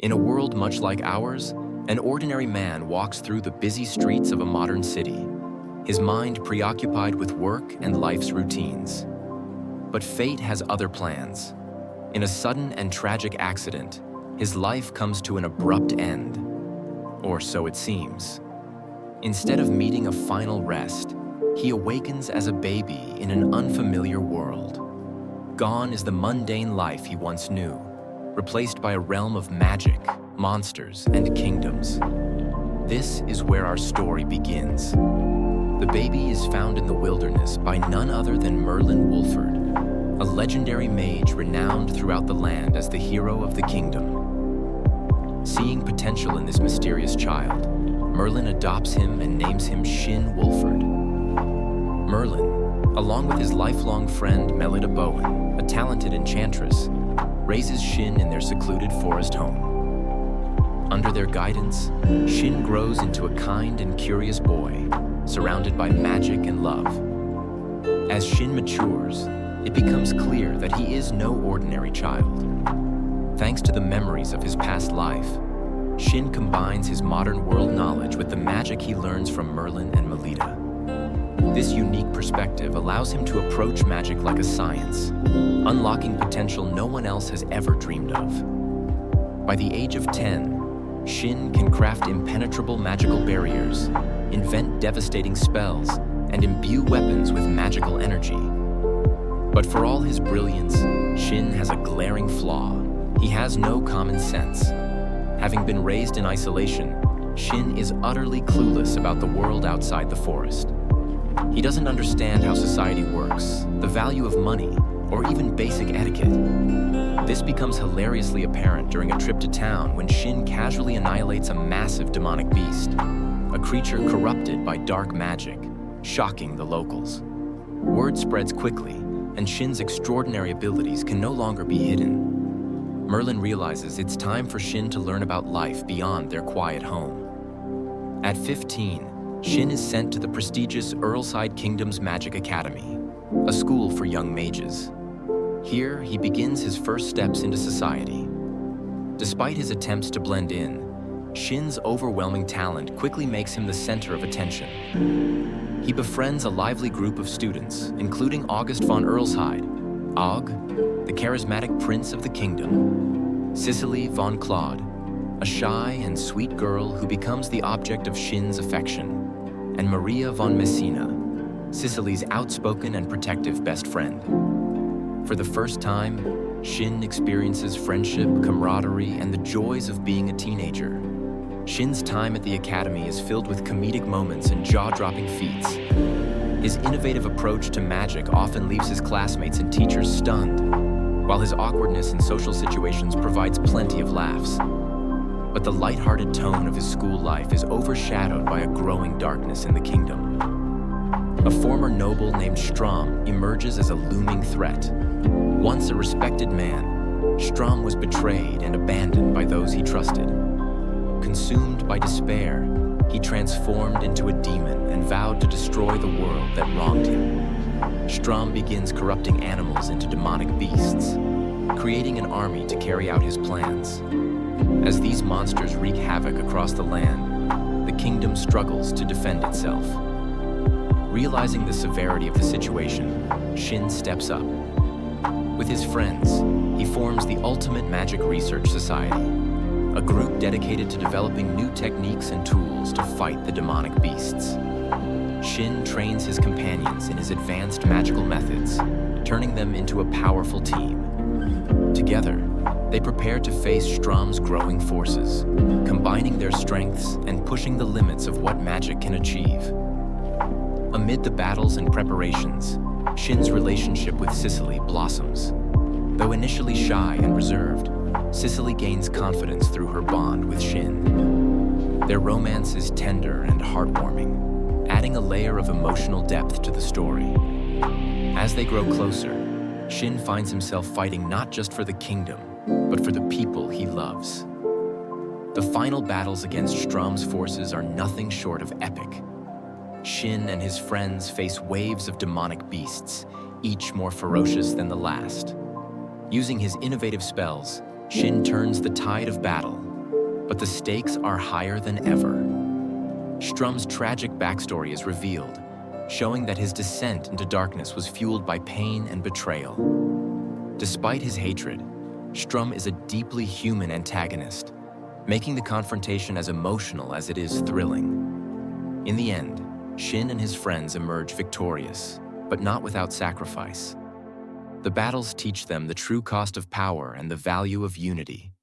In a world much like ours, an ordinary man walks through the busy streets of a modern city, his mind preoccupied with work and life's routines. But fate has other plans. In a sudden and tragic accident, his life comes to an abrupt end. Or so it seems. Instead of meeting a final rest, he awakens as a baby in an unfamiliar world. Gone is the mundane life he once knew, replaced by a realm of magic, monsters, and kingdoms. This is where our story begins. The baby is found in the wilderness by none other than Merlin Wolford, a legendary mage renowned throughout the land as the hero of the kingdom. Seeing potential in this mysterious child, Merlin adopts him and names him Shin Wolford. Merlin, along with his lifelong friend Melida Bowen, a talented enchantress, raises Shin in their secluded forest home. Under their guidance, Shin grows into a kind and curious boy, surrounded by magic and love. As Shin matures, it becomes clear that he is no ordinary child. Thanks to the memories of his past life, Shin combines his modern world knowledge with the magic he learns from Merlin and Melida. This unique perspective allows him to approach magic like a science, unlocking potential no one else has ever dreamed of. By the age of 10, Shin can craft impenetrable magical barriers, invent devastating spells, and imbue weapons with magical energy. But for all his brilliance, Shin has a glaring flaw. He has no common sense. Having been raised in isolation, Shin is utterly clueless about the world outside the forest. He doesn't understand how society works, the value of money, or even basic etiquette. This becomes hilariously apparent during a trip to town when Shin casually annihilates a massive demonic beast, a creature corrupted by dark magic, shocking the locals. Word spreads quickly, and Shin's extraordinary abilities can no longer be hidden. Merlin realizes it's time for Shin to learn about life beyond their quiet home. At 15, Shin is sent to the prestigious Earlside Kingdom's Magic Academy, a school for young mages. Here, he begins his first steps into society. Despite his attempts to blend in, Shin's overwhelming talent quickly makes him the center of attention. He befriends a lively group of students, including August von Earlshide, Og, the charismatic prince of the kingdom, Cicely von Claude, a shy and sweet girl who becomes the object of Shin's affection, and Maria von Messina, Cicely's outspoken and protective best friend. For the first time, Shin experiences friendship, camaraderie, and the joys of being a teenager. Shin's time at the academy is filled with comedic moments and jaw-dropping feats. His innovative approach to magic often leaves his classmates and teachers stunned, while his awkwardness in social situations provides plenty of laughs. But the lighthearted tone of his school life is overshadowed by a growing darkness in the kingdom. A former noble named Strom emerges as a looming threat. Once a respected man, Strom was betrayed and abandoned by those he trusted. Consumed by despair, he transformed into a demon and vowed to destroy the world that wronged him. Strom begins corrupting animals into demonic beasts, creating an army to carry out his plans. As these monsters wreak havoc across the land, the kingdom struggles to defend itself. Realizing the severity of the situation, Shin steps up. With his friends, he forms the Ultimate Magic Research Society, a group dedicated to developing new techniques and tools to fight the demonic beasts. Shin trains his companions in his advanced magical methods, turning them into a powerful team. Together, they prepare to face Strom's growing forces, combining their strengths and pushing the limits of what magic can achieve. Amid the battles and preparations, Shin's relationship with Cicely blossoms. Though initially shy and reserved, Cicely gains confidence through her bond with Shin. Their romance is tender and heartwarming, adding a layer of emotional depth to the story. As they grow closer, Shin finds himself fighting not just for the kingdom, but for the people he loves. The final battles against Strom's forces are nothing short of epic. Shin and his friends face waves of demonic beasts, each more ferocious than the last. Using his innovative spells, Shin turns the tide of battle, But the stakes are higher than ever. Strum's tragic backstory is revealed, showing that his descent into darkness was fueled by pain and betrayal. Despite his hatred, Strum is a deeply human antagonist, making the confrontation as emotional as it is thrilling. In the end, Shin and his friends emerge victorious, but not without sacrifice. The battles teach them the true cost of power and the value of unity,